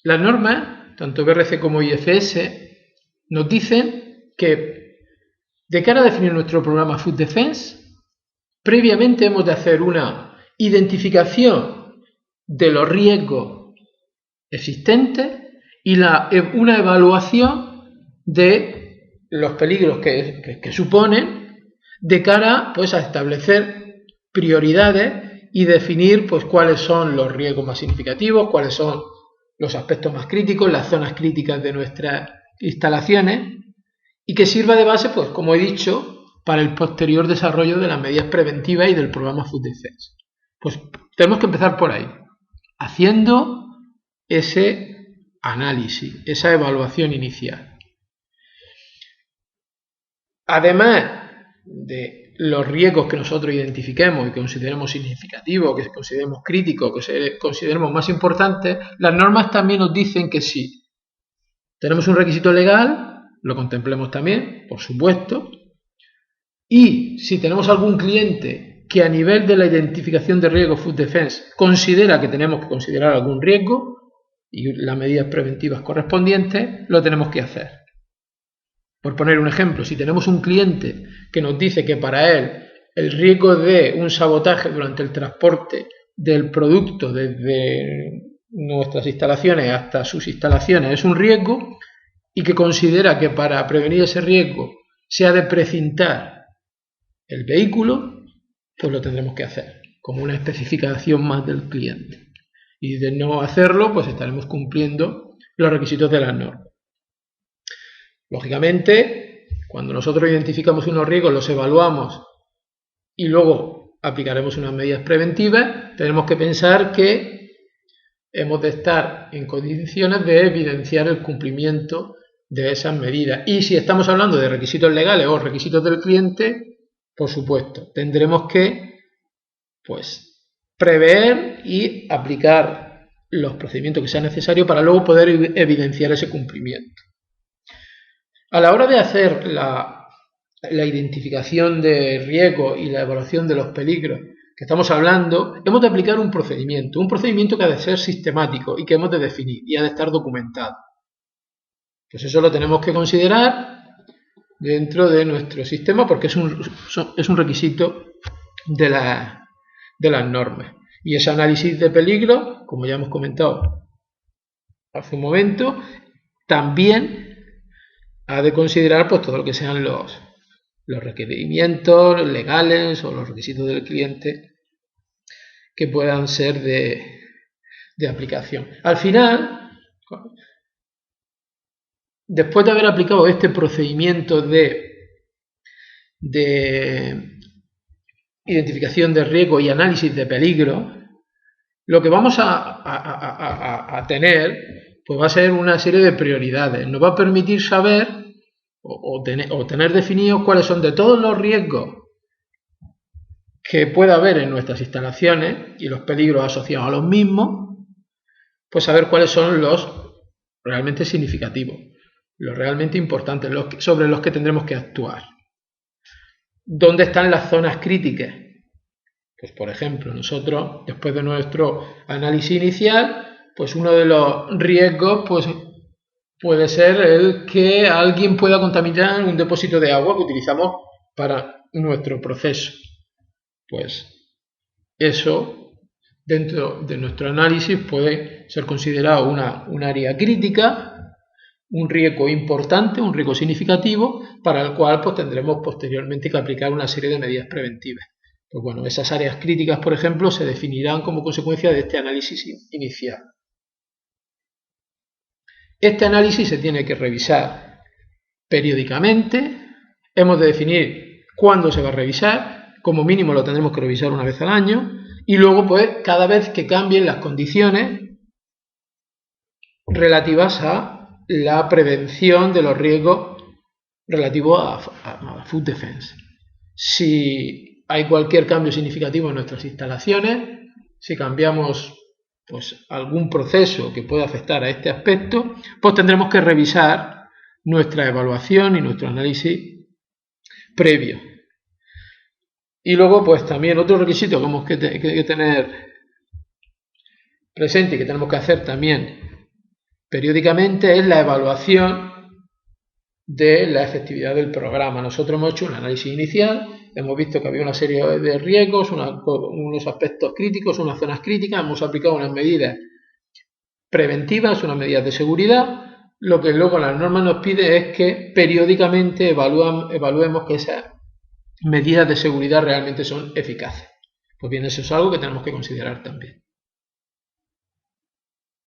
Las normas, tanto BRC como IFS, nos dicen que de cara a definir nuestro programa Food Defense, previamente hemos de hacer una identificación de los riesgos existentes y una evaluación de los peligros que suponen de cara pues, a establecer prioridades y definir pues, cuáles son los riesgos más significativos, cuáles son los aspectos más críticos, las zonas críticas de nuestras instalaciones y que sirva de base, pues como he dicho, para el posterior desarrollo de las medidas preventivas y del programa Food Defense. Pues tenemos que empezar por ahí, haciendo ese análisis, esa evaluación inicial. Además de los riesgos que nosotros identifiquemos y que consideremos significativos, que consideremos críticos, que consideremos más importantes, las normas también nos dicen que si tenemos un requisito legal, lo contemplemos también, por supuesto, y si tenemos algún cliente que a nivel de la identificación de riesgos Food Defense considera que tenemos que considerar algún riesgo y las medidas preventivas correspondientes, lo tenemos que hacer. Por poner un ejemplo, si tenemos un cliente que nos dice que para él el riesgo de un sabotaje durante el transporte del producto desde nuestras instalaciones hasta sus instalaciones es un riesgo y que considera que para prevenir ese riesgo se ha de precintar el vehículo, pues lo tendremos que hacer como una especificación más del cliente. Y de no hacerlo, pues estaremos cumpliendo los requisitos de las normas. Lógicamente, cuando nosotros identificamos unos riesgos, los evaluamos y luego aplicaremos unas medidas preventivas, tenemos que pensar que hemos de estar en condiciones de evidenciar el cumplimiento de esas medidas. Y si estamos hablando de requisitos legales o requisitos del cliente, por supuesto, tendremos que pues, prever y aplicar los procedimientos que sean necesarios para luego poder evidenciar ese cumplimiento. A la hora de hacer la identificación de riesgos y la evaluación de los peligros que estamos hablando, hemos de aplicar un procedimiento que ha de ser sistemático y que hemos de definir y ha de estar documentado. Pues eso lo tenemos que considerar dentro de nuestro sistema porque es un requisito de las normas. Y ese análisis de peligro, como ya hemos comentado hace un momento, también ha de considerar pues, todo lo que sean los requerimientos legales o los requisitos del cliente que puedan ser de aplicación. Al final, después de haber aplicado este procedimiento de identificación de riesgo y análisis de peligro, lo que vamos a tener pues va a ser una serie de prioridades. Nos va a permitir saber o tener definidos cuáles son de todos los riesgos que pueda haber en nuestras instalaciones y los peligros asociados a los mismos, pues saber cuáles son los realmente significativos, los realmente importantes, sobre los que tendremos que actuar. ¿Dónde están las zonas críticas? Pues por ejemplo, nosotros, después de nuestro análisis inicial, pues uno de los riesgos pues, puede ser el que alguien pueda contaminar un depósito de agua que utilizamos para nuestro proceso. Pues eso, dentro de nuestro análisis, puede ser considerado un área crítica, un riesgo importante, un riesgo significativo, para el cual pues, tendremos posteriormente que aplicar una serie de medidas preventivas. Pues bueno, esas áreas críticas, por ejemplo, se definirán como consecuencia de este análisis inicial. Este análisis se tiene que revisar periódicamente, hemos de definir cuándo se va a revisar, como mínimo lo tendremos que revisar una vez al año, y luego pues cada vez que cambien las condiciones relativas a la prevención de los riesgos relativos a Food Defense. Si hay cualquier cambio significativo en nuestras instalaciones, si cambiamos pues, algún proceso que pueda afectar a este aspecto, pues tendremos que revisar nuestra evaluación y nuestro análisis previo. Y luego, pues también otro requisito que hemos que tener presente y que tenemos que hacer también periódicamente es la evaluación de la efectividad del programa. Nosotros hemos hecho un análisis inicial, hemos visto que había una serie de riesgos, unos aspectos críticos, unas zonas críticas, hemos aplicado unas medidas preventivas, unas medidas de seguridad. Lo que luego la norma nos pide es que periódicamente evaluemos que esas medidas de seguridad realmente son eficaces. Pues bien, eso es algo que tenemos que considerar también.